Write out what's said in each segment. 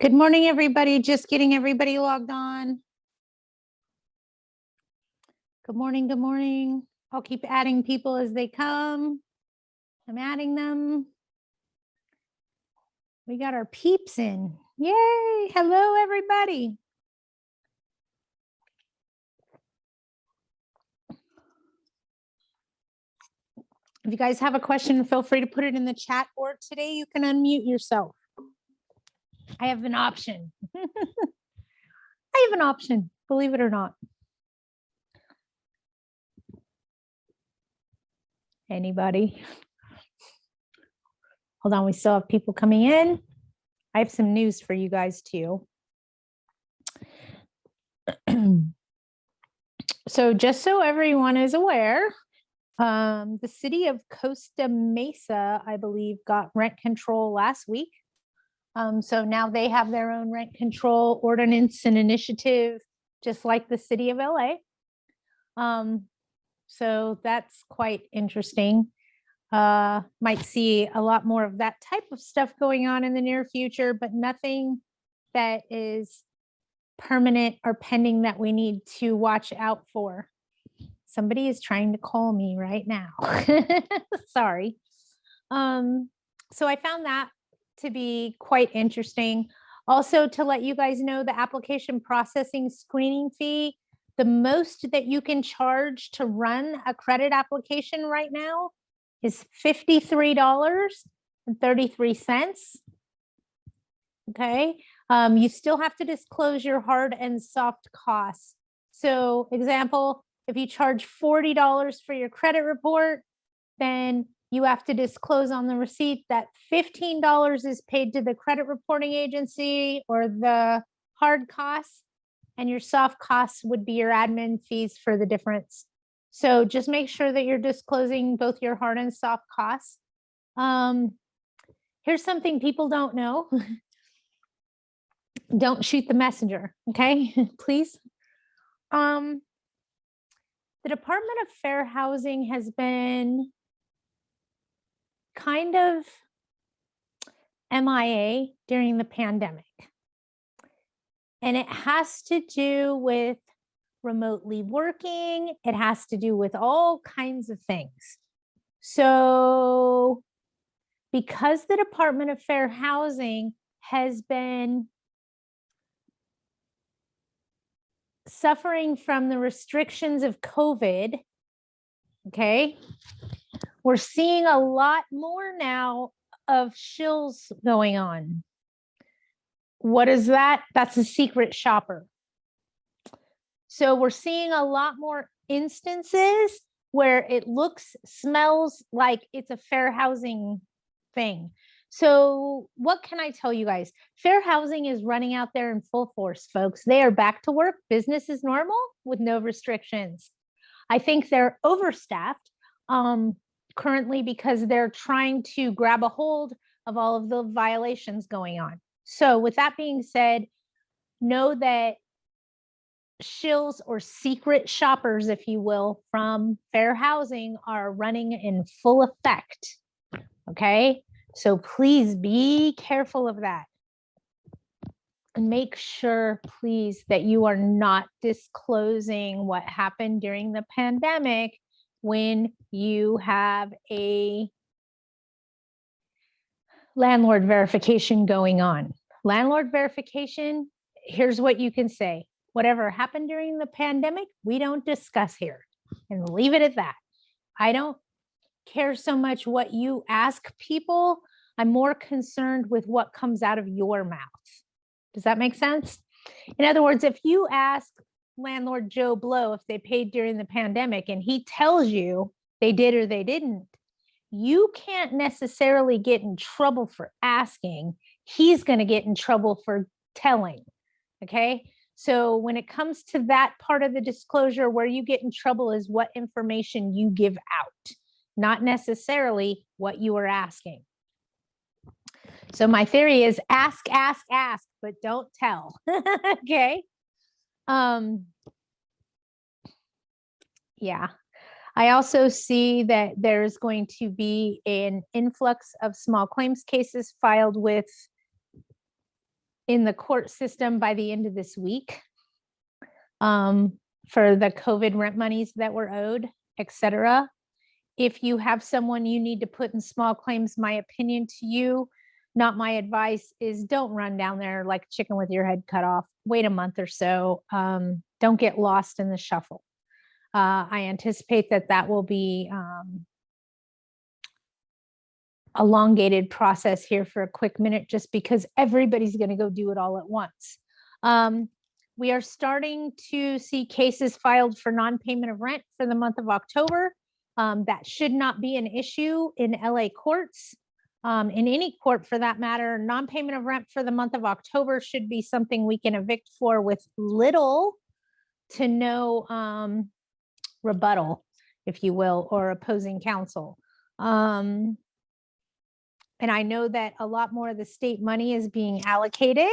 Good morning, everybody. Just getting everybody logged on. Good morning. Good morning. I'll keep adding people as they come. I'm adding them. We got our peeps in. Yay. Hello, everybody. If you guys have a question, feel free to put it in the chat, or today you can unmute yourself. I have an option. I have an option, believe it or not. Anybody? Hold on, we still have people coming in. I have some news for you guys too. So just so everyone is aware, the city of Costa Mesa, I believe, got rent control last week. So now they have their own rent control ordinance and initiative, just like the city of LA. So that's quite interesting. Might see a lot more of that type of stuff going on in the near future, but nothing that is permanent or pending that we need to watch out for. Somebody is trying to call me right now. Sorry. So I found that to be quite interesting. Also, to let you guys know, the application processing screening fee, the most that you can charge to run a credit application right now is $53.33. Okay. You still have to disclose your hard and soft costs. So example, if you charge $40 for your credit report, then you have to disclose on the receipt that $15 is paid to the credit reporting agency or the hard costs, and your soft costs would be your admin fees for the difference. So just make sure that you're disclosing both your hard and soft costs. Here's something people don't know. Don't shoot the messenger, okay? Please. The Department of Fair Housing has been kind of MIA during the pandemic. And it has to do with remotely working. It has to do with all kinds of things. So because the Department of Fair Housing has been suffering from the restrictions of COVID, okay, we're seeing a lot more now of shills going on. What is that? That's a secret shopper. So we're seeing a lot more instances where it looks, smells like it's a fair housing thing. So what can I tell you guys? Fair housing is running out there in full force, folks. They are back to work. Business is normal with no restrictions. I think they're overstaffed currently because they're trying to grab a hold of all of the violations going on. So with that being said, know that shills or secret shoppers, if you will, from fair housing are running in full effect. Okay. So please be careful of that. And make sure, please, that you are not disclosing what happened during the pandemic when you have a landlord verification going on. Landlord verification, here's what you can say. Whatever happened during the pandemic, we don't discuss here, and leave it at that. I don't care so much what you ask people. I'm more concerned with what comes out of your mouth. Does that make sense? In other words, if you ask landlord Joe Blow if they paid during the pandemic and he tells you they did or they didn't, you can't necessarily get in trouble for asking. He's going to get in trouble for telling. Okay. So when it comes to that part of the disclosure, where you get in trouble is what information you give out, not necessarily what you are asking. So my theory is ask, but don't tell. Okay. Yeah. I also see that there's going to be an influx of small claims cases filed with in the court system by the end of this week for the COVID rent monies that were owed, etc. If you have someone you need to put in small claims, my opinion to you, not my advice, is don't run down there like a chicken with your head cut off. Wait a month or so. Don't get lost in the shuffle. I anticipate that that will be elongated process here for a quick minute, just because everybody's going to go do it all at once. We are starting to see cases filed for non-payment of rent for the month of October. That should not be an issue in LA courts. In any court for that matter, non-payment of rent for the month of October should be something we can evict for with little to no rebuttal, if you will, or opposing counsel. And I know that a lot more of the state money is being allocated.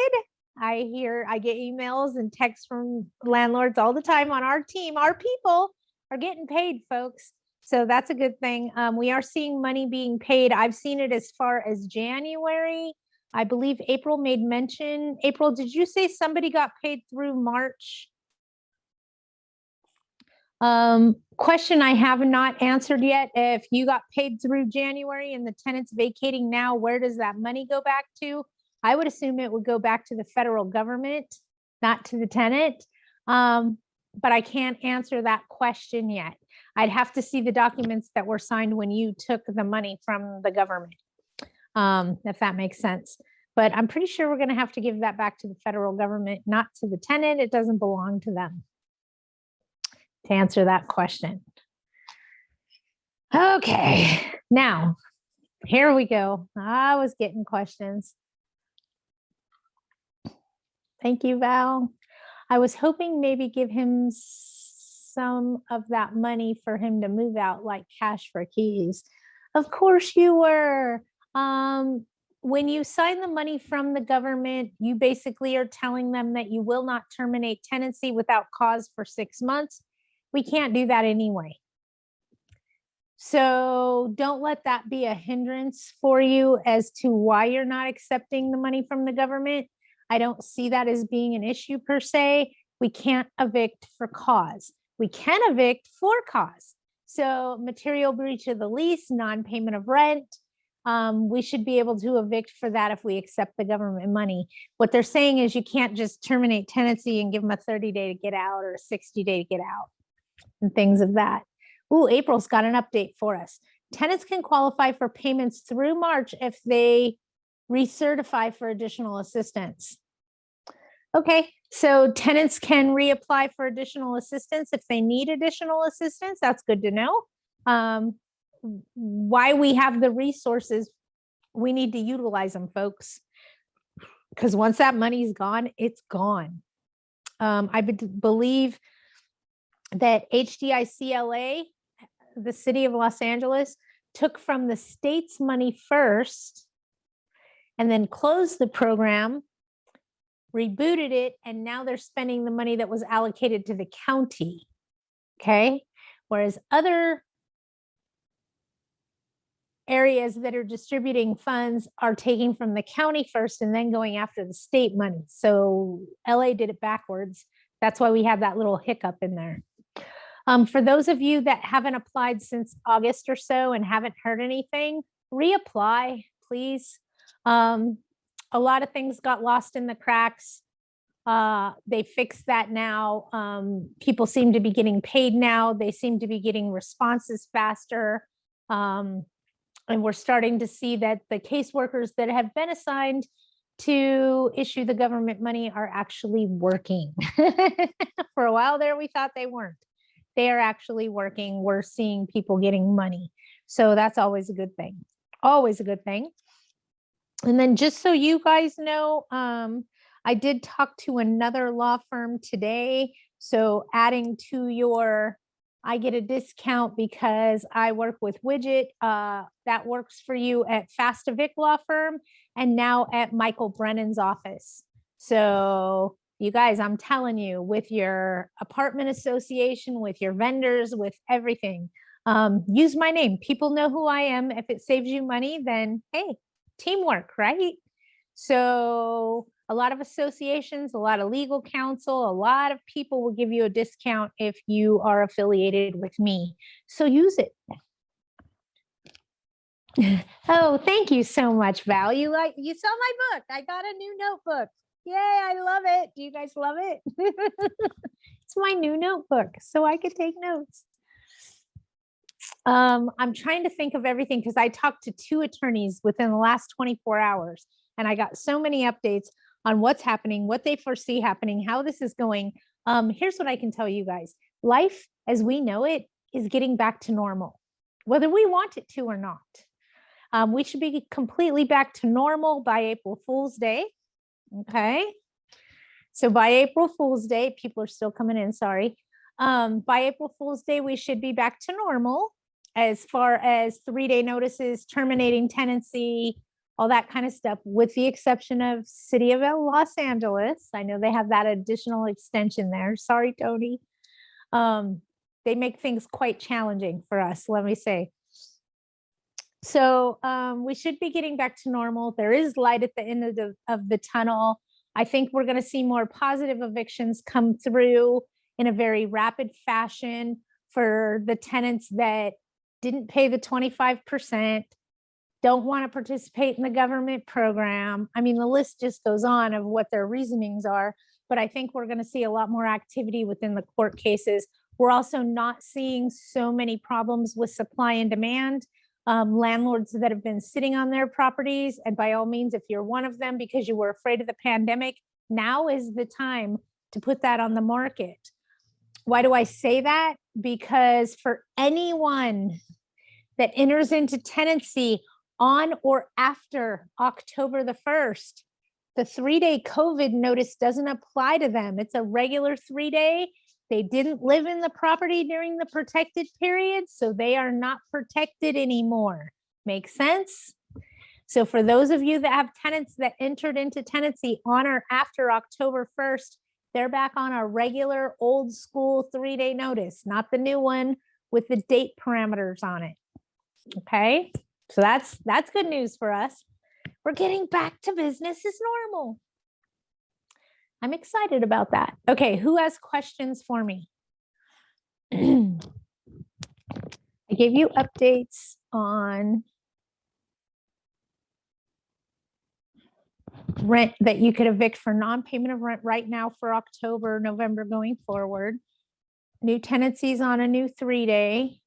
I get emails and texts from landlords all the time on our team. Our people are getting paid, folks. So that's a good thing. We are seeing money being paid. I've seen it as far as January. I believe April made mention. April, did you say somebody got paid through March? Question I have not answered yet. If you got paid through January and the tenant's vacating now, where does that money go back to? I would assume it would go back to the federal government, not to the tenant. But I can't answer that question yet. I'd have to see the documents that were signed when you took the money from the government, if that makes sense. But I'm pretty sure we're going to have to give that back to the federal government, not to the tenant. It doesn't belong to them, to answer that question. Okay, now, here we go. I was getting questions. Thank you, Val. I was hoping maybe give him some of that money for him to move out, like cash for keys. Of course you were. When you sign the money from the government, you basically are telling them that you will not terminate tenancy without cause for 6 months. We can't do that anyway. So don't let that be a hindrance for you as to why you're not accepting the money from the government. I don't see that as being an issue per se. We can't evict for cause. We can evict for cause. So material breach of the lease, non-payment of rent, we should be able to evict for that if we accept the government money. What they're saying is you can't just terminate tenancy and give them a 30-day to get out or a 60-day to get out and things of that. Ooh, April's got an update for us. Tenants can qualify for payments through March if they recertify for additional assistance. Okay, so tenants can reapply for additional assistance if they need additional assistance. That's good to know. Why we have the resources, we need to utilize them, folks. Because once that money's gone, it's gone. I believe that HDICLA, the city of Los Angeles, took from the state's money first and then closed the program, rebooted it, and now they're spending the money that was allocated to the county. Okay, whereas other areas that are distributing funds are taking from the county first and then going after the state money. So LA did it backwards. That's why we have that little hiccup in there. For those of you that haven't applied since August or so and haven't heard anything, reapply, please. A lot of things got lost in the cracks. They fixed that now. People seem to be getting paid now. They seem to be getting responses faster. And we're starting to see that the caseworkers that have been assigned to issue the government money are actually working. For a while there, we thought they weren't. They are actually working. We're seeing people getting money. So that's always a good thing. Always a good thing. And then just so you guys know, I did talk to another law firm today. So adding to your, I get a discount because I work with Widget. That works for you at Fast Evict Law Firm and now at Michael Brennan's office. So you guys, I'm telling you, with your apartment association, with your vendors, with everything, use my name. People know who I am. If it saves you money, then hey, teamwork, right? So A lot of associations, a lot of legal counsel, a lot of people will give you a discount if you are affiliated with me. So use it. Oh, thank you so much, Val. You saw my book. I got a new notebook. Yay, I love it. Do you guys love it? It's my new notebook, so I could take notes. I'm trying to think of everything because I talked to 2 attorneys within the last 24 hours, and I got so many updates on what's happening, what they foresee happening, how this is going. Here's what I can tell you guys. Life as we know it is getting back to normal, whether we want it to or not. We should be completely back to normal by April Fool's Day. Okay. So by April Fool's Day, people are still coming in, sorry. By April Fool's Day, we should be back to normal as far as 3-day notices, terminating tenancy, all that kind of stuff, with the exception of City of Los Angeles. I know they have that additional extension there. Sorry, Tony. They make things quite challenging for us, let me say. So we should be getting back to normal. There is light at the end of the tunnel. I think we're going to see more positive evictions come through in a very rapid fashion for the tenants that didn't pay the 25%, don't want to participate in the government program. I mean, the list just goes on of what their reasonings are, but I think we're going to see a lot more activity within the court cases. We're also not seeing so many problems with supply and demand. Landlords that have been sitting on their properties, and by all means, if you're one of them because you were afraid of the pandemic, now is the time to put that on the market. Why do I say that? Because for anyone that enters into tenancy on or after October the 1st, the 3-day COVID notice doesn't apply to them. It's a regular 3-day. They didn't live in the property during the protected period, so they are not protected anymore. Make sense? So for those of you that have tenants that entered into tenancy on or after October 1st, they're back on a regular old school 3-day notice, not the new one with the date parameters on it. Okay, so that's good news for us. We're getting back to business as normal. I'm excited about that. Okay, who has questions for me? I gave you updates on rent that you could evict for non-payment of rent right now for October, November going forward. New tenancies on a new 3-day.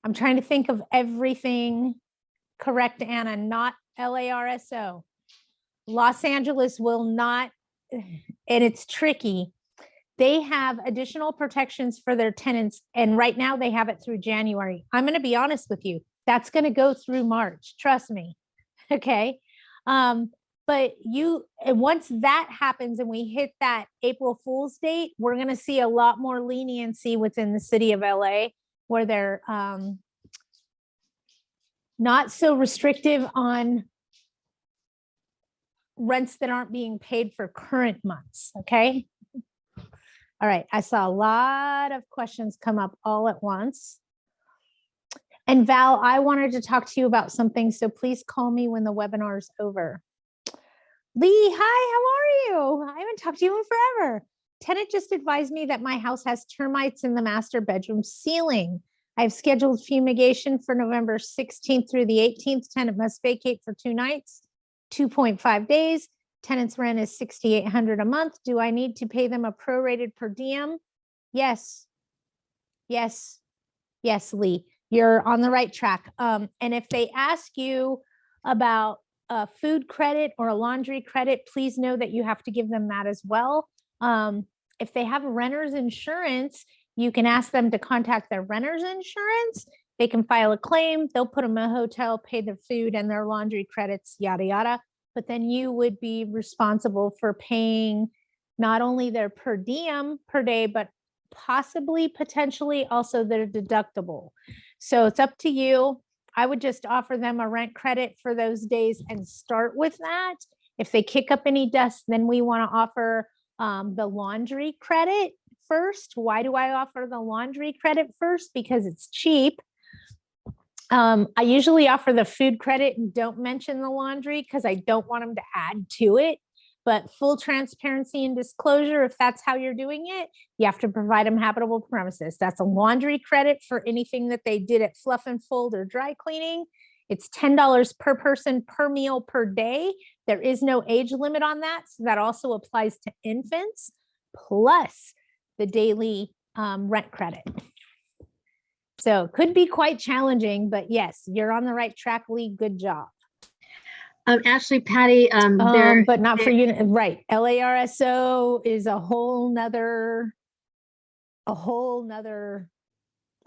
I'm trying to think of everything correct, Anna, not LARSO. Los Angeles will not, and it's tricky. They have additional protections for their tenants, and right now they have it through January. I'm going to be honest with you. That's going to go through March. Trust me. Okay. But once that happens and we hit that April Fool's date, we're going to see a lot more leniency within the city of LA, where they're not so restrictive on rents that aren't being paid for current months. Okay. All right. I saw a lot of questions come up all at once. And Val, I wanted to talk to you about something, so please call me when the webinar is over. Lee, hi, how are you? I haven't talked to you in forever. Tenant just advised me that my house has termites in the master bedroom ceiling. I've scheduled fumigation for November 16th through the 18th. Tenant must vacate for 2 nights, 2.5 days. Tenant's rent is $6,800 a month. Do I need to pay them a prorated per diem? Yes. Yes. Yes, Lee, you're on the right track. And if they ask you about a food credit or a laundry credit, please know that you have to give them that as well. If they have renter's insurance, you can ask them to contact their renter's insurance. They can file a claim. They'll put them in a hotel, pay their food and their laundry credits, yada, yada. But then you would be responsible for paying not only their per diem per day, but possibly, potentially also their deductible. So it's up to you. I would just offer them a rent credit for those days and start with that. If they kick up any dust, then we want to offer the laundry credit first. Why do I offer the laundry credit first? Because it's cheap. I usually offer the food credit and don't mention the laundry because I don't want them to add to it. But full transparency and disclosure, if that's how you're doing it, you have to provide them habitable premises. That's a laundry credit for anything that they did at Fluff and Fold or dry cleaning. It's $10 per person per meal per day. There is no age limit on that. So that also applies to infants, plus the daily rent credit. So it could be quite challenging, but yes, you're on the right track, Lee. Good job. Actually, Patty, but not for you, right? LARSO is a whole nother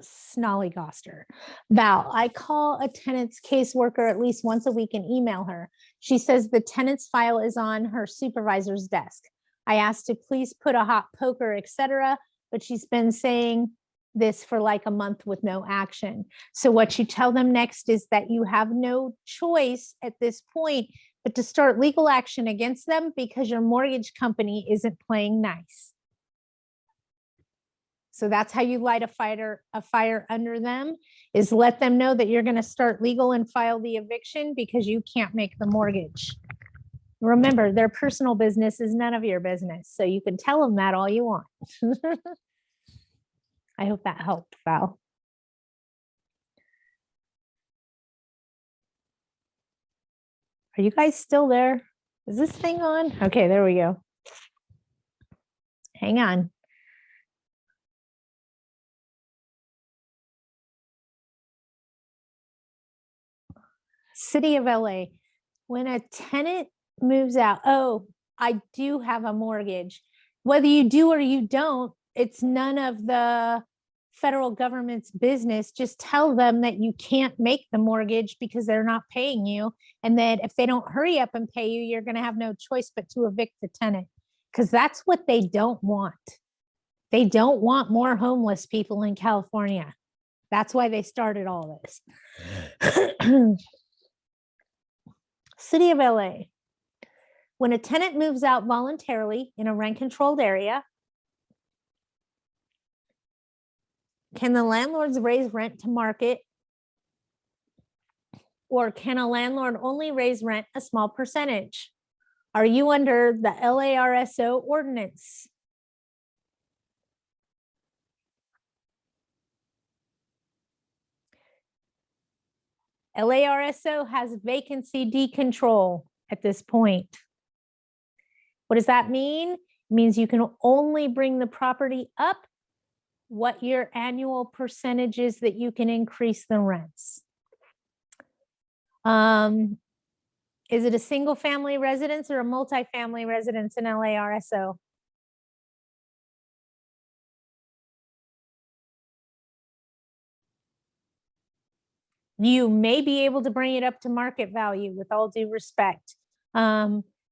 snollygoster. Val, I call a tenant's caseworker at least once a week and email her. She says the tenant's file is on her supervisor's desk. I asked to please put a hot poker, etc., but she's been saying this for like a month with no action. So what you tell them next is that you have no choice at this point but to start legal action against them because your mortgage company isn't playing nice. So that's how you light a fire under them, is let them know that you're going to start legal and file the eviction because you can't make the mortgage. Remember, their personal business is none of your business. So you can tell them that all you want. I hope that helped, Val. Are you guys still there? Is this thing on? Okay, there we go. Hang on. City of LA, when a tenant moves out, oh, I do have a mortgage. Whether you do or you don't, it's none of the federal government's business. Just tell them that you can't make the mortgage because they're not paying you. And that if they don't hurry up and pay you, you're going to have no choice but to evict the tenant, because that's what they don't want. They don't want more homeless people in California. That's why they started all this. City of LA, when a tenant moves out voluntarily in a rent-controlled area, can the landlords raise rent to market, or can a landlord only raise rent a small percentage? Are you under the LARSO ordinance? LARSO has vacancy decontrol at this point. What does that mean? It means you can only bring the property up what your annual percentage is that you can increase the rents. Is it a single family residence or a multifamily residence in LARSO? You may be able to bring it up to market value, with all due respect.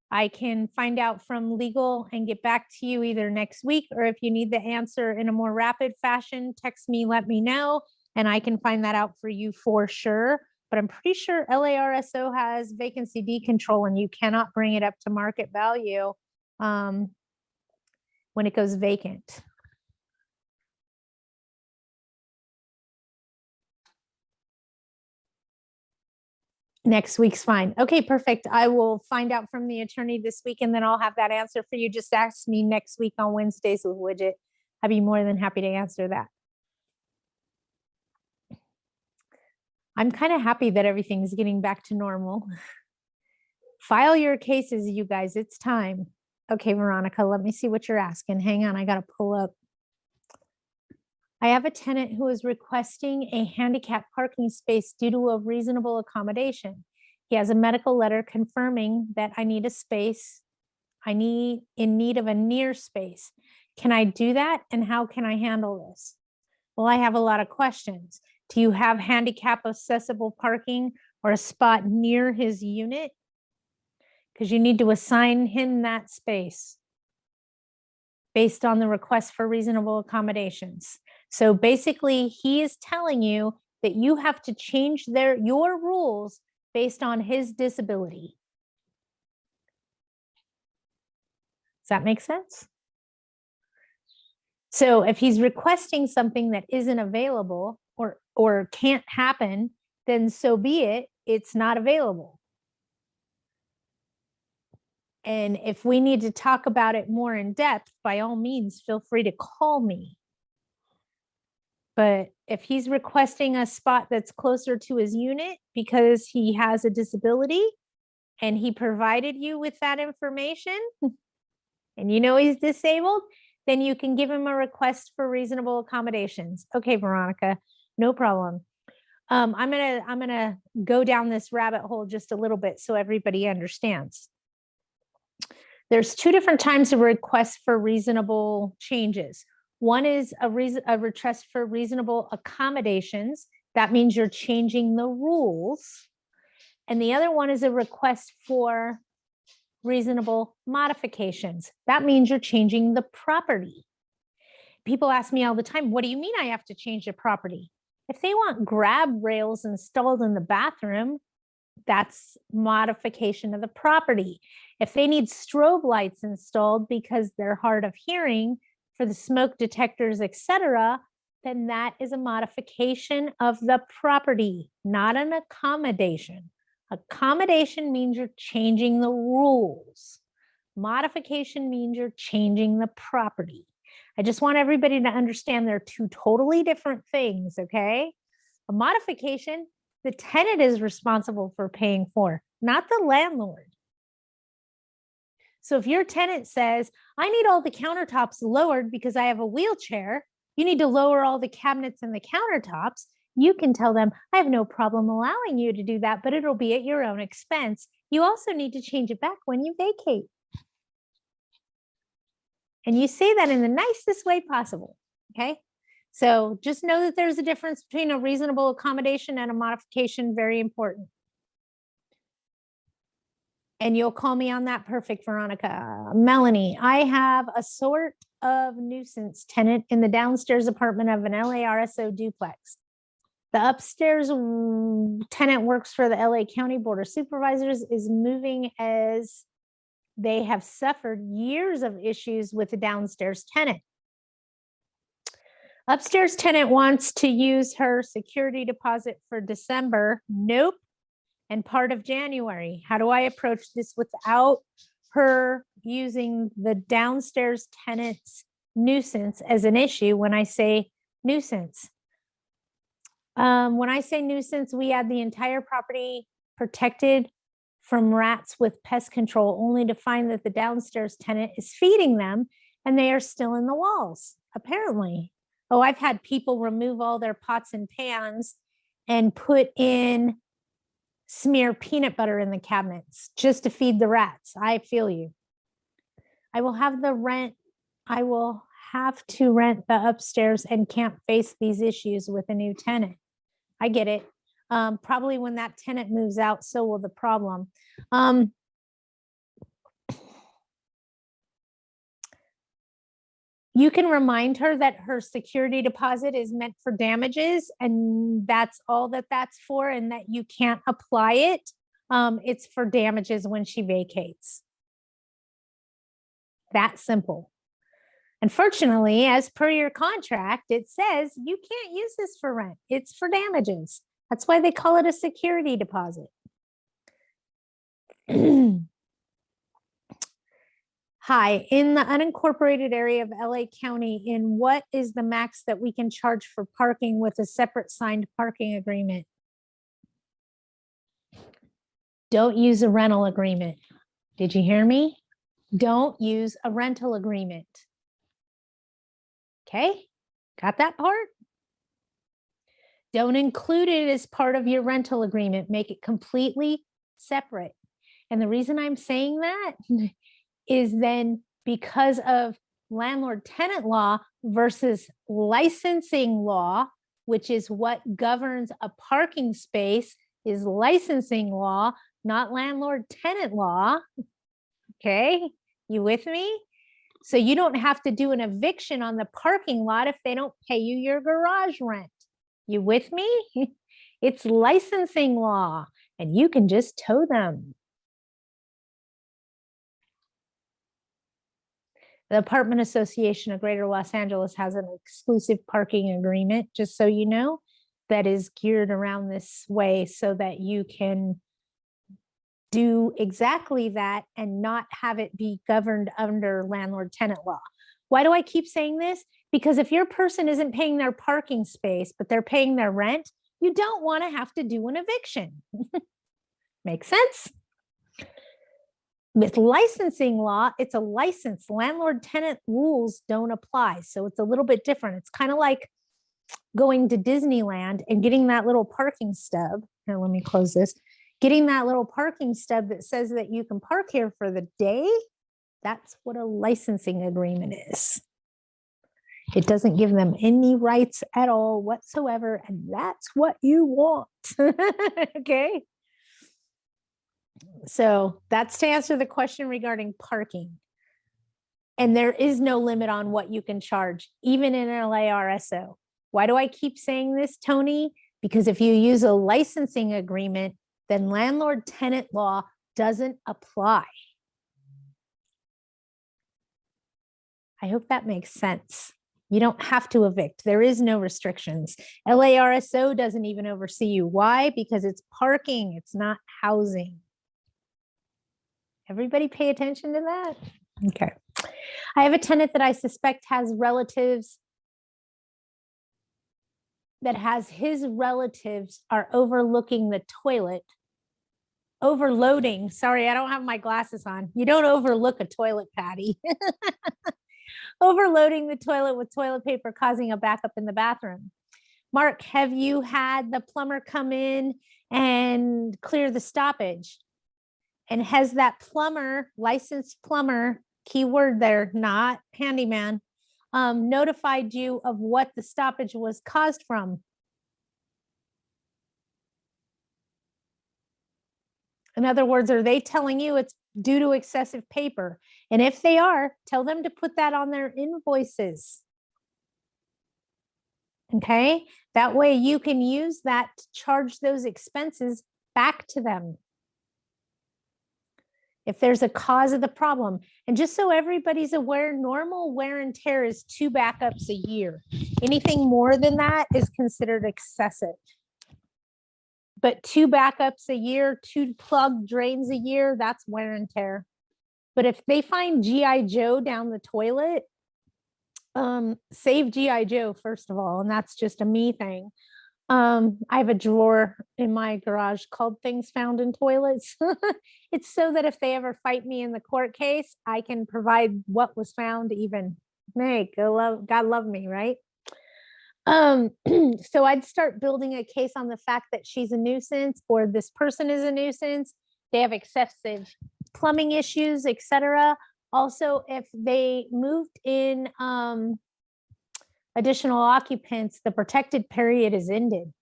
I can find out from legal and get back to you either next week, or if you need the answer in a more rapid fashion, text me, let me know, and I can find that out for you for sure. But I'm pretty sure LARSO has vacancy decontrol, and you cannot bring it up to market value when it goes vacant. Next week's fine. Okay, perfect. I will find out from the attorney this week, and then I'll have that answer for you. Just ask me next week on Wednesdays with Widget. I'd be more than happy to answer that. I'm kind of happy that everything's getting back to normal. File your cases, you guys. It's time. Okay, Veronica, let me see what you're asking. Hang on, I got to pull up. I have a tenant who is requesting a handicap parking space due to a reasonable accommodation. He has a medical letter confirming that I need a space. In need of a near space. Can I do that? And how can I handle this? Well, I have a lot of questions. Do you have handicap accessible parking or a spot near his unit? Because you need to assign him that space based on the request for reasonable accommodations. So basically, he is telling you that you have to change your rules based on his disability. Does that make sense? So if he's requesting something that isn't available or can't happen, then so be it, it's not available. And if we need to talk about it more in depth, by all means, feel free to call me. But if he's requesting a spot that's closer to his unit because he has a disability and he provided you with that information and you know he's disabled, then you can give him a request for reasonable accommodations. Okay, Veronica, no problem. I'm gonna go down this rabbit hole just a little bit so everybody understands. There's two different times of request for reasonable changes. One is a request for reasonable accommodations. That means you're changing the rules. And the other one is a request for reasonable modifications. That means you're changing the property. People ask me all the time, what do you mean I have to change the property? If they want grab rails installed in the bathroom, that's modification of the property. If they need strobe lights installed because they're hard of hearing for the smoke detectors, etc., then that is a modification of the property, not an accommodation. Accommodation means you're changing the rules. Modification means you're changing the property. I just want everybody to understand they're two totally different things, okay? A modification, the tenant is responsible for paying for, not the landlord. So if your tenant says, I need all the countertops lowered because I have a wheelchair, you need to lower all the cabinets and the countertops, you can tell them, I have no problem allowing you to do that, but it'll be at your own expense. You also need to change it back when you vacate. And you say that in the nicest way possible, okay? So just know that there's a difference between a reasonable accommodation and a modification, very important. And you'll call me on that. Perfect, Veronica. Melanie, I have a sort of nuisance tenant in the downstairs apartment of an LARSO duplex. The upstairs tenant works for the LA County Board of Supervisors, is moving as they have suffered years of issues with the downstairs tenant. Upstairs tenant wants to use her security deposit for December. Nope. And part of January. How do I approach this without her using the downstairs tenant's nuisance as an issue when I say nuisance? When I say nuisance, we had the entire property protected from rats with pest control, only to find that the downstairs tenant is feeding them and they are still in the walls, apparently. Oh, I've had people remove all their pots and pans and put in smear peanut butter in the cabinets just to feed the rats. I feel you. I will have to rent the upstairs and can't face these issues with a new tenant. I get it. Probably when that tenant moves out, so will the problem. You can remind her that her security deposit is meant for damages and that's all that that's for, and that you can't apply it. It's for damages when she vacates. That simple. Unfortunately, as per your contract, it says you can't use this for rent. It's for damages. That's why they call it a security deposit. Hi, in the unincorporated area of LA County, in what is the max that we can charge for parking with a separate signed parking agreement? Don't use a rental agreement. Did you hear me? Don't use a rental agreement. Okay, got that part? Don't include it as part of your rental agreement. Make it completely separate. And the reason I'm saying that is then because of landlord-tenant law versus licensing law, which is what governs a parking space, is licensing law, not landlord-tenant law. Okay, you with me? So you don't have to do an eviction on the parking lot if they don't pay you your garage rent. You with me? It's licensing law, and you can just tow them. The Apartment Association of Greater Los Angeles has an exclusive parking agreement, just so you know, that is geared around this way so that you can do exactly that and not have it be governed under landlord-tenant law. Why do I keep saying this? Because if your person isn't paying their parking space, but they're paying their rent, you don't want to have to do an eviction. Makes sense? With licensing law, it's a license. Landlord-tenant rules don't apply. So it's a little bit different. It's kind of like going to Disneyland and getting that little parking stub. Here, let me close this. Getting that little parking stub that says that you can park here for the day. That's what a licensing agreement is. It doesn't give them any rights at all whatsoever. And that's what you want. Okay. So that's to answer the question regarding parking. And there is no limit on what you can charge, even in an LARSO. Why do I keep saying this, Tony? Because if you use a licensing agreement, then landlord-tenant law doesn't apply. I hope that makes sense. You don't have to evict. There is no restrictions. LARSO doesn't even oversee you. Why? Because it's parking. It's not housing. Everybody pay attention to that? Okay. I have a tenant that I suspect has relatives that has his relatives are overlooking the toilet. Overloading. Sorry, I don't have my glasses on. You don't overlook a toilet, Patty. Overloading the toilet with toilet paper, causing a backup in the bathroom. Mark, have you had the plumber come in and clear the stoppage? And has that plumber, licensed plumber, keyword there, not handyman, notified you of what the stoppage was caused from? In other words, are they telling you it's due to excessive paper? And if they are, tell them to put that on their invoices. Okay, that way you can use that to charge those expenses back to them if there's a cause of the problem. And just so everybody's aware, normal wear and tear is 2 backups a year. Anything more than that is considered excessive. But 2 backups a year, 2 plug drains a year, that's wear and tear. But if they find G.I. Joe down the toilet, save G.I. Joe, first of all, and that's just a me thing. I have a drawer in my garage called Things Found in Toilets. It's so that if they ever fight me in the court case, I can provide what was found even. Hey, God love me, right? So I'd start building a case on the fact that she's a nuisance or this person is a nuisance. They have excessive plumbing issues, etc. Also, if they moved in additional occupants, the protected period is ended.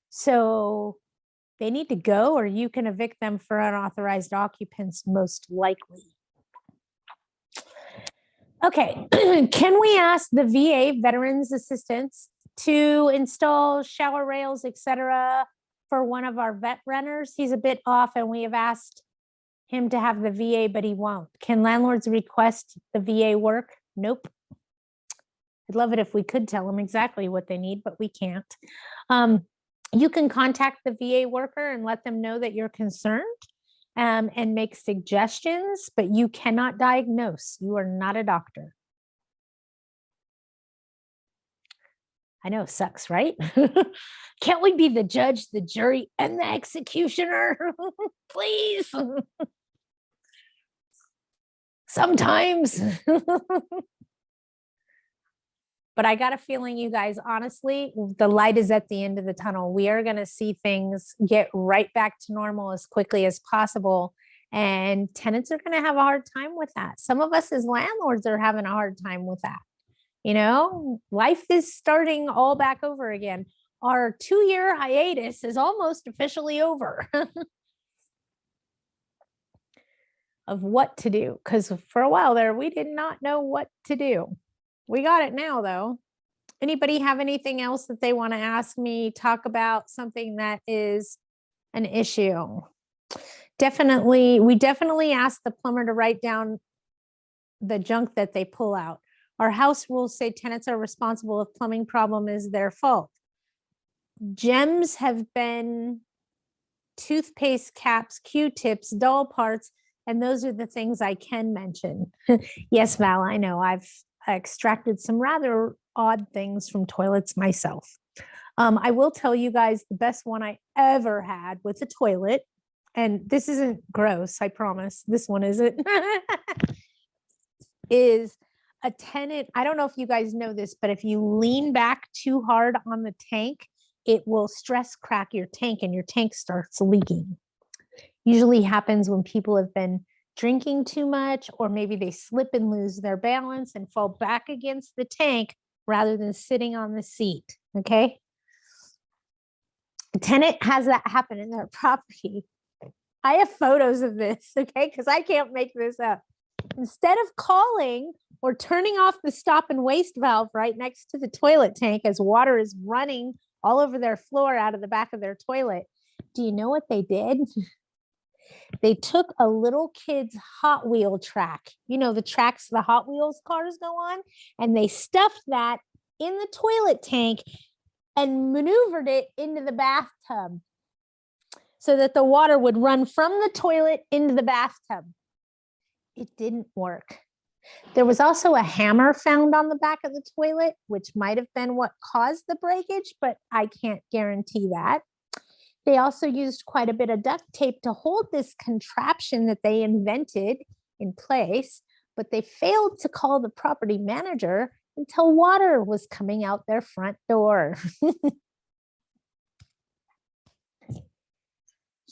So they need to go, or you can evict them for unauthorized occupants, most likely. Okay, can we ask the VA Veterans Assistance to install shower rails, etc., for one of our vet renters? He's a bit off, and we have asked him to have the VA, but he won't. Can landlords request the VA work? Nope. I'd love it if we could tell them exactly what they need, but we can't. You can contact the VA worker and let them know that you're concerned and make suggestions, but you cannot diagnose. You are not a doctor. I know, sucks, right? Can't we be the judge, the jury, and the executioner? Please. Sometimes. But I got a feeling, you guys, honestly, the light is at the end of the tunnel. We are going to see things get right back to normal as quickly as possible. And tenants are going to have a hard time with that. Some of us as landlords are having a hard time with that. You know, life is starting all back over again. Our 2-year hiatus is almost officially over of what to do. Because for a while there, we did not know what to do. We got it now, though. Anybody have anything else that they want to ask me, talk about, something that is an issue? Definitely, we definitely asked the plumber to write down the junk that they pull out. Our house rules say tenants are responsible if plumbing problem is their fault. Gems have been toothpaste caps, Q-tips, doll parts, and those are the things I can mention. Yes, Val, I know I've extracted some rather odd things from toilets myself. I will tell you guys the best one I ever had with a toilet, and this isn't gross, I promise. This one isn't, is a tenant. I don't know if you guys know this, but if you lean back too hard on the tank, it will stress crack your tank and your tank starts leaking. Usually happens when people have been drinking too much, or maybe they slip and lose their balance and fall back against the tank rather than sitting on the seat. Okay. A tenant has that happen in their property. I have photos of this, okay, because I can't make this up. Instead of calling or turning off the stop and waste valve right next to the toilet tank as water is running all over their floor out of the back of their toilet, do you know what they did? They took a little kid's Hot Wheel track, you know, the tracks the Hot Wheels cars go on, and they stuffed that in the toilet tank and maneuvered it into the bathtub so that the water would run from the toilet into the bathtub. It didn't work. There was also a hammer found on the back of the toilet, which might have been what caused the breakage, but I can't guarantee that. They also used quite a bit of duct tape to hold this contraption that they invented in place, but they failed to call the property manager until water was coming out their front door.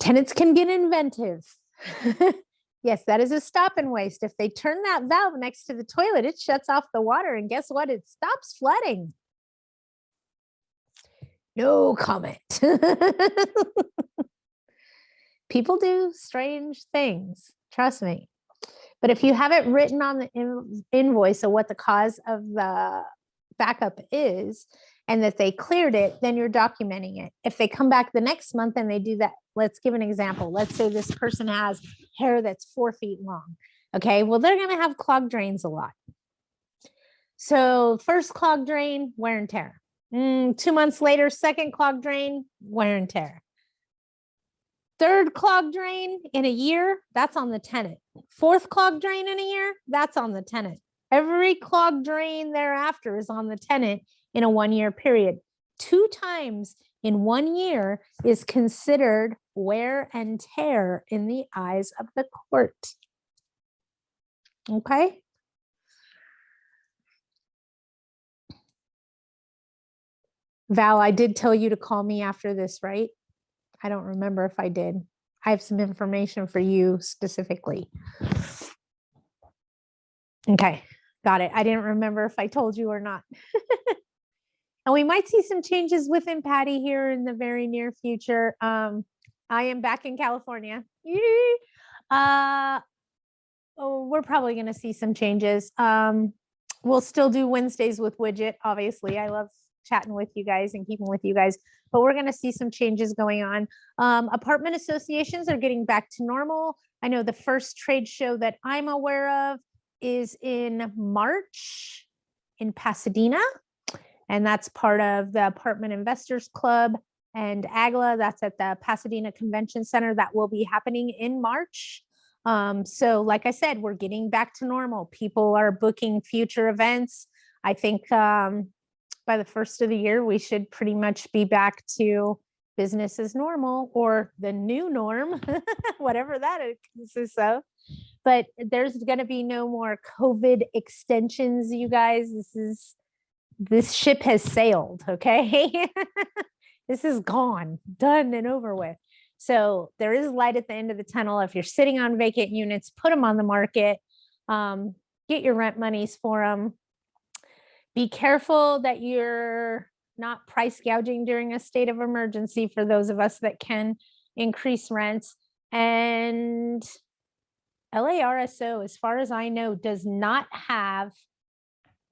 Tenants can get inventive. Yes, that is a stop and waste. If they turn that valve next to the toilet, it shuts off the water, and guess what? It stops flooding. No comment. People do strange things, trust me. But if you have it written on the invoice of what the cause of the backup is, and that they cleared it, then you're documenting it. If they come back the next month and they do that, let's give an example. Let's say this person has hair that's 4 feet long. Okay, well, they're going to have clogged drains a lot. So first clogged drain, wear and tear. 2 months later, second clogged drain, wear and tear. Third clogged drain in a year, that's on the tenant. Fourth clogged drain in a year, that's on the tenant. Every clogged drain thereafter is on the tenant in a 1-year period. 2 times in 1 year is considered wear and tear in the eyes of the court. Okay. Val, I did tell you to call me after this, right? I don't remember if I did. I have some information for you specifically. Okay, got it. I didn't remember if I told you or not. And we might see some changes within Patty here in the very near future. I am back in California. We're probably going to see some changes. We'll still do Wednesdays with Widget. Obviously, I love chatting with you guys and keeping with you guys, but we're going to see some changes going on. Apartment associations are getting back to normal. I know the first trade show that I'm aware of is in March in Pasadena, and that's part of the Apartment Investors Club and AGLA. That's at the Pasadena Convention Center. That will be happening in March. So like I said, we're getting back to normal. People are booking future events. I think by the first of the year, we should pretty much be back to business as normal, or the new norm, whatever that consists of. But there's going to be no more COVID extensions, you guys. This ship has sailed, okay? This is gone, done and over with. So there is light at the end of the tunnel. If you're sitting on vacant units, put them on the market, get your rent monies for them. Be careful that you're not price gouging during a state of emergency for those of us that can increase rents. And LARSO, as far as I know, does not have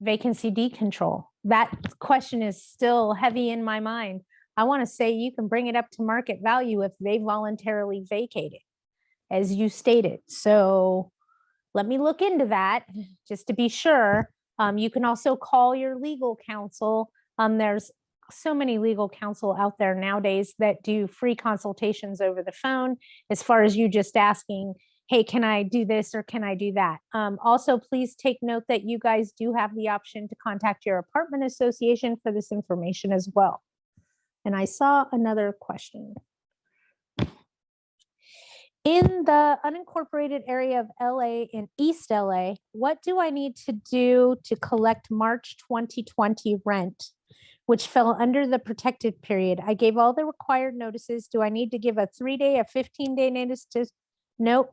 vacancy decontrol. That question is still heavy in my mind. I want to say you can bring it up to market value if they voluntarily vacate it, as you stated. So let me look into that just to be sure. You can also call your legal counsel. There's so many legal counsel out there nowadays that do free consultations over the phone, as far as you just asking, hey, can I do this or can I do that? Also, please take note that you guys do have the option to contact your apartment association for this information as well. And I saw another question. In the unincorporated area of LA in East LA, what do I need to do to collect March 2020 rent, which fell under the protected period? I gave all the required notices. Do I need to give a 3-day, a 15-day notice to? Nope.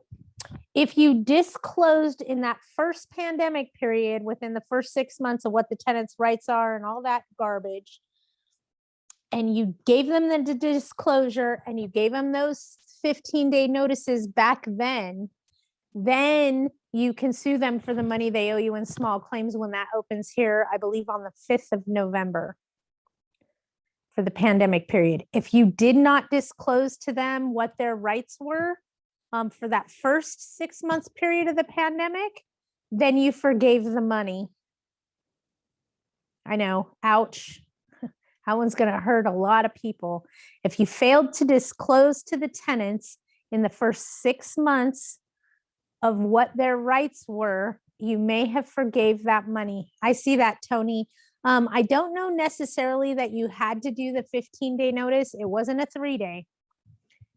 If you disclosed in that first pandemic period within the first 6 months of what the tenant's rights are and all that garbage, and you gave them the disclosure and you gave them those 15-day notices back then you can sue them for the money they owe you in small claims when that opens here, I believe on the 5th of November for the pandemic period. If you did not disclose to them what their rights were for that first 6 months period of the pandemic, then you forgave the money. I know, ouch. That one's going to hurt a lot of people. If you failed to disclose to the tenants in the first 6 months of what their rights were, you may have forgave that money. I see that, Tony. I don't know necessarily that you had to do the 15-day notice. It wasn't a 3-day.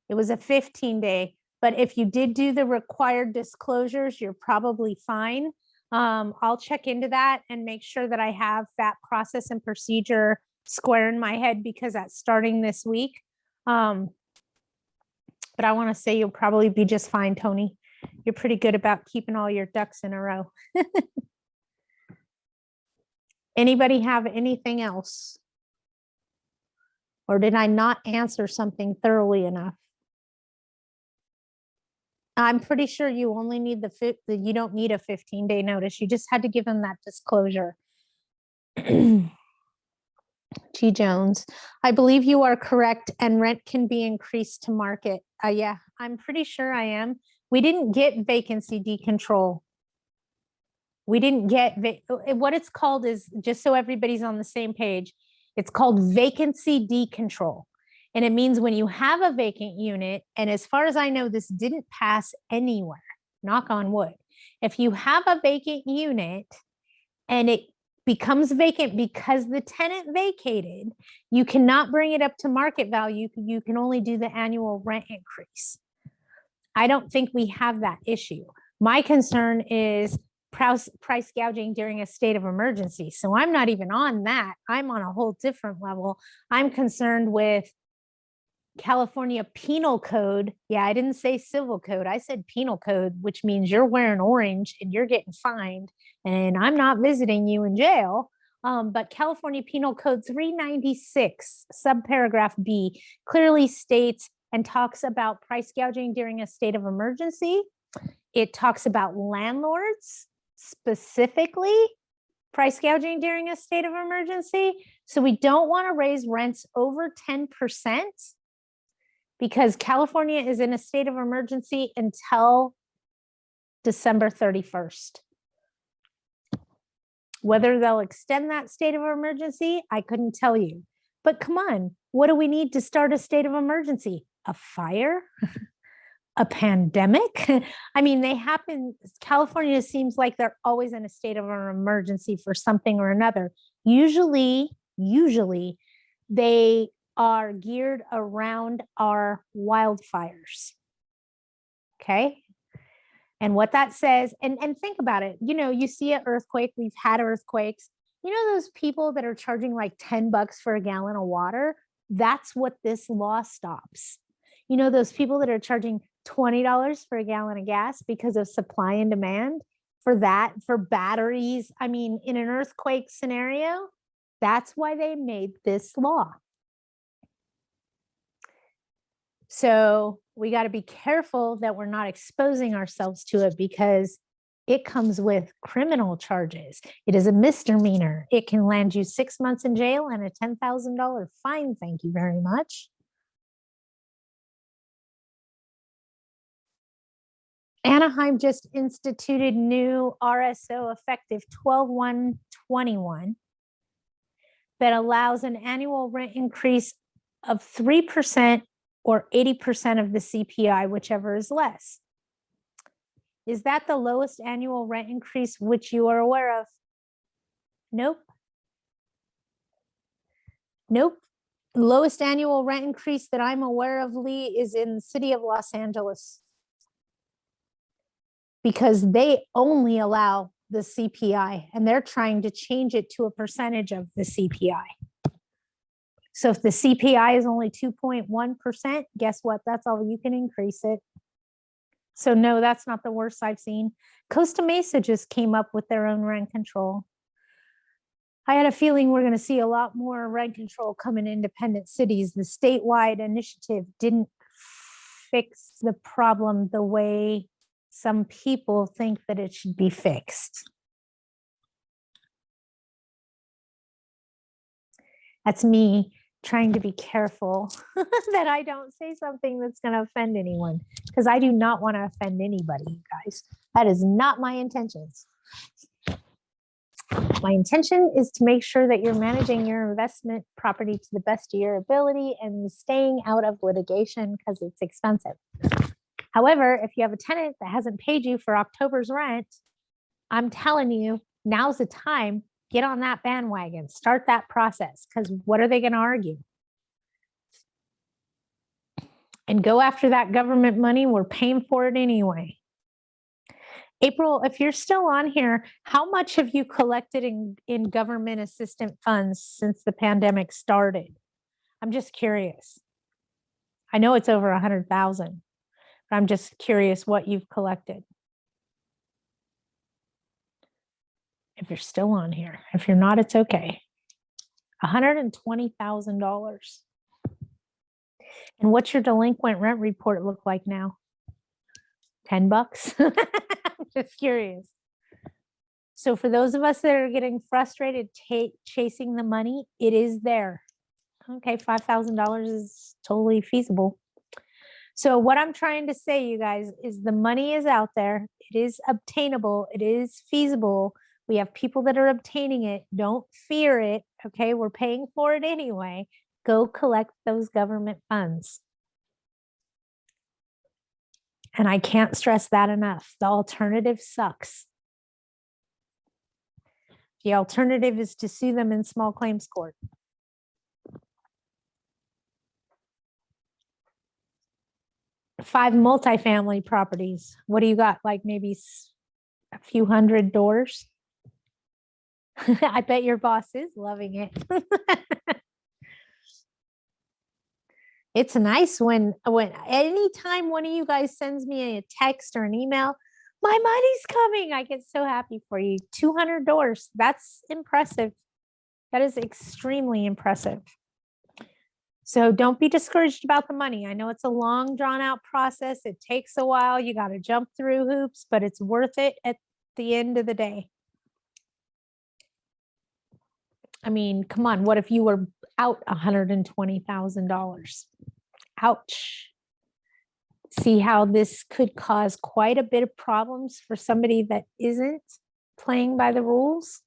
It was a 15-day. But if you did do the required disclosures, you're probably fine. I'll check into that and make sure that I have that process and procedure square in my head, because that's starting this week. But I want to say you'll probably be just fine, Tony. You're pretty good about keeping all your ducks in a row. Anybody have anything else? Or did I not answer something thoroughly enough? I'm pretty sure you only need you don't need a 15-day notice. You just had to give them that disclosure. G. Jones, I believe you are correct, and rent can be increased to market. Yeah, I'm pretty sure I am. We didn't get vacancy decontrol. We didn't get what it's called is, just so everybody's on the same page, it's called vacancy decontrol. And it means when you have a vacant unit, and as far as I know, this didn't pass anywhere, knock on wood. If you have a vacant unit and it becomes vacant because the tenant vacated, you cannot bring it up to market value. You can only do the annual rent increase. I don't think we have that issue. My concern is price gouging during a state of emergency. So I'm not even on that. I'm on a whole different level. I'm concerned with California Penal Code. Yeah, I didn't say civil code. I said penal code, which means you're wearing orange and you're getting fined, and I'm not visiting you in jail. But California Penal Code 396, subparagraph B, clearly states and talks about price gouging during a state of emergency. It talks about landlords specifically price gouging during a state of emergency. So we don't want to raise rents over 10%. Because California is in a state of emergency until December 31st. Whether they'll extend that state of emergency, I couldn't tell you. But come on, what do we need to start a state of emergency? A fire? A pandemic? I mean, they happen. California seems like they're always in a state of an emergency for something or another. Usually they are geared around our wildfires. Okay. And what that says, and think about it, you know, you see an earthquake, we've had earthquakes, you know, those people that are charging like $10 for a gallon of water, that's what this law stops. You know, those people that are charging $20 for a gallon of gas because of supply and demand for that, for batteries. I mean, in an earthquake scenario, that's why they made this law. So we got to be careful that we're not exposing ourselves to it, because it comes with criminal charges. It is a misdemeanor. It can land you 6 months in jail and a $10,000 fine. Thank you very much. Anaheim just instituted new RSO effective 12/1/21. that allows an annual rent increase of 3% or 80% of the CPI, whichever is less. Is that the lowest annual rent increase which you are aware of? Nope. Nope. Lowest annual rent increase that I'm aware of, Lee, is in the city of Los Angeles, because they only allow the CPI and they're trying to change it to a percentage of the CPI. So if the CPI is only 2.1%, guess what? That's all you can increase it. So no, that's not the worst I've seen. Costa Mesa just came up with their own rent control. I had a feeling we're going to see a lot more rent control come in independent cities. The statewide initiative didn't fix the problem the way some people think that it should be fixed. That's me trying to be careful that I don't say something that's going to offend anyone, because I do not want to offend anybody, you guys. That is not my intentions. My intention is to make sure that you're managing your investment property to the best of your ability and staying out of litigation, because it's expensive. However, if you have a tenant that hasn't paid you for October's rent, I'm telling you, now's the time. Get on that bandwagon, start that process, because what are they going to argue? And go after that government money. We're paying for it anyway. April, if you're still on here, how much have you collected in government assistance funds since the pandemic started? I'm just curious. I know it's over 100,000, but I'm just curious what you've collected. If you're still on here, if you're not, it's okay. $120,000. And what's your delinquent rent report look like now? $10? I'm just curious. So for those of us that are getting frustrated chasing the money, it is there. Okay, $5,000 is totally feasible. So what I'm trying to say, you guys, is the money is out there. It is obtainable. It is feasible. We have people that are obtaining it. Don't fear it. Okay, we're paying for it anyway. Go collect those government funds. And I can't stress that enough. The alternative sucks. The alternative is to sue them in small claims court. Five multifamily properties. What do you got? Like maybe a few hundred doors? I bet your boss is loving it. It's nice when anytime one of you guys sends me a text or an email, my money's coming. I get so happy for you. 200 doors. That's impressive. That is extremely impressive. So don't be discouraged about the money. I know it's a long, drawn out process. It takes a while. You got to jump through hoops, but it's worth it at the end of the day. I mean, come on. What if you were out $120,000? Ouch. See how this could cause quite a bit of problems for somebody that isn't playing by the rules?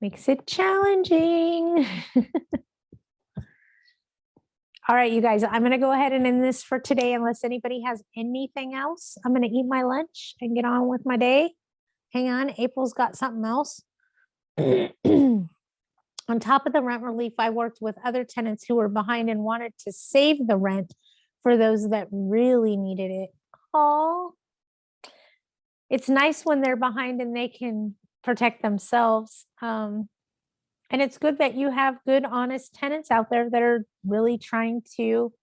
Makes it challenging. All right, you guys, I'm going to go ahead and end this for today unless anybody has anything else. I'm going to eat my lunch and get on with my day. Hang on, April's got something else. On top of the rent relief, I worked with other tenants who were behind and wanted to save the rent for those that really needed it. Oh, it's nice when they're behind and they can protect themselves. And it's good that you have good, honest tenants out there that are really trying to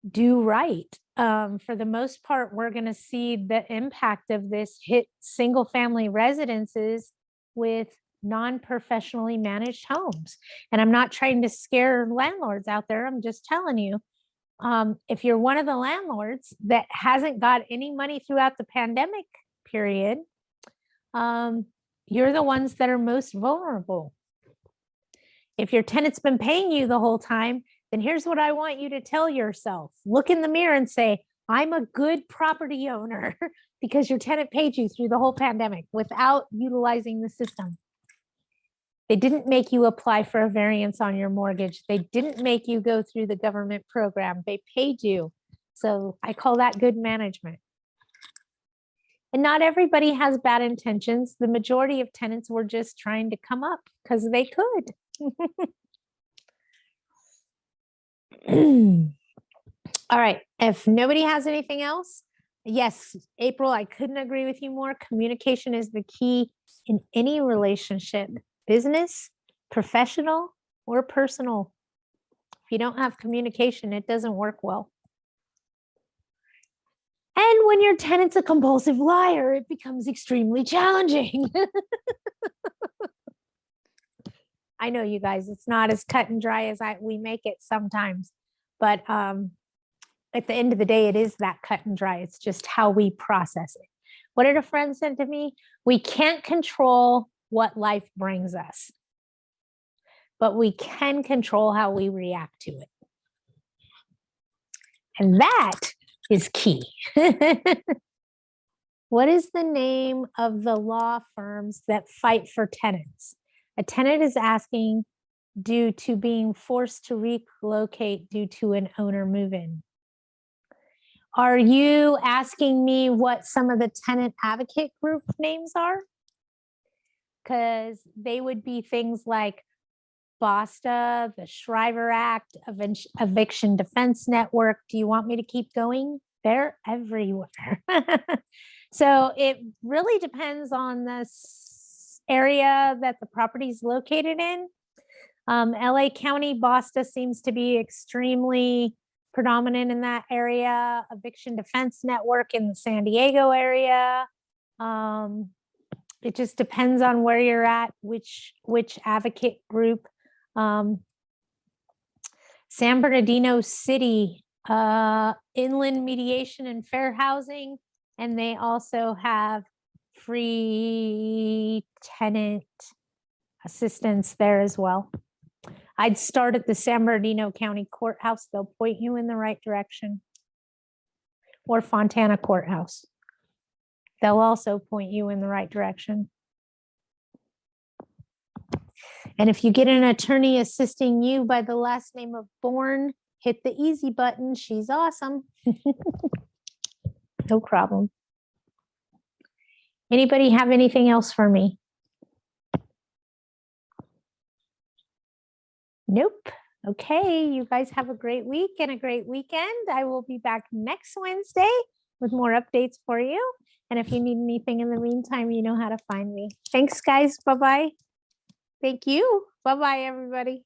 do right. For the most part, we're going to see the impact of this hit single family residences with non-professionally managed homes. And I'm not trying to scare landlords out there. I'm just telling you, if you're one of the landlords that hasn't got any money throughout the pandemic period, you're the ones that are most vulnerable. If your tenant's been paying you the whole time, then here's what I want you to tell yourself. Look in the mirror and say, I'm a good property owner because your tenant paid you through the whole pandemic without utilizing the system. They didn't make you apply for a variance on your mortgage. They didn't make you go through the government program. They paid you. So I call that good management. And not everybody has bad intentions. The majority of tenants were just trying to come up because they could. All right. If nobody has anything else, yes, April, I couldn't agree with you more. Communication is the key in any relationship, business, professional, or personal. If you don't have communication, it doesn't work well. And when your tenant's a compulsive liar, it becomes extremely challenging. I know, you guys, it's not as cut and dry as we make it sometimes, but at the end of the day, it is that cut and dry. It's just how we process it. What did a friend say to me? We can't control what life brings us, but we can control how we react to it. And that is key. What is the name of the law firms that fight for tenants? A tenant is asking due to being forced to relocate due to an owner move-in. Are you asking me what some of the tenant advocate group names are? Because they would be things like BOSTA, the Shriver Act, Eviction Defense Network. Do you want me to keep going? They're everywhere. So it really depends on this area that the property is located in. LA County, BOSTA seems to be extremely predominant in that area. Eviction Defense Network in the San Diego area. It just depends on where you're at, which advocate group. San Bernardino City, Inland Mediation and Fair Housing, and they also have free tenant assistance there as well. I'd start at the San Bernardino County Courthouse. They'll point you in the right direction. Or Fontana Courthouse. They'll also point you in the right direction. And if you get an attorney assisting you by the last name of Bourne, hit the easy button. She's awesome. No problem. Anybody have anything else for me? Nope. Okay, you guys have a great week and a great weekend. I will be back next Wednesday with more updates for you. And if you need anything in the meantime, you know how to find me. Thanks, guys. Bye-bye. Thank you. Bye-bye, everybody.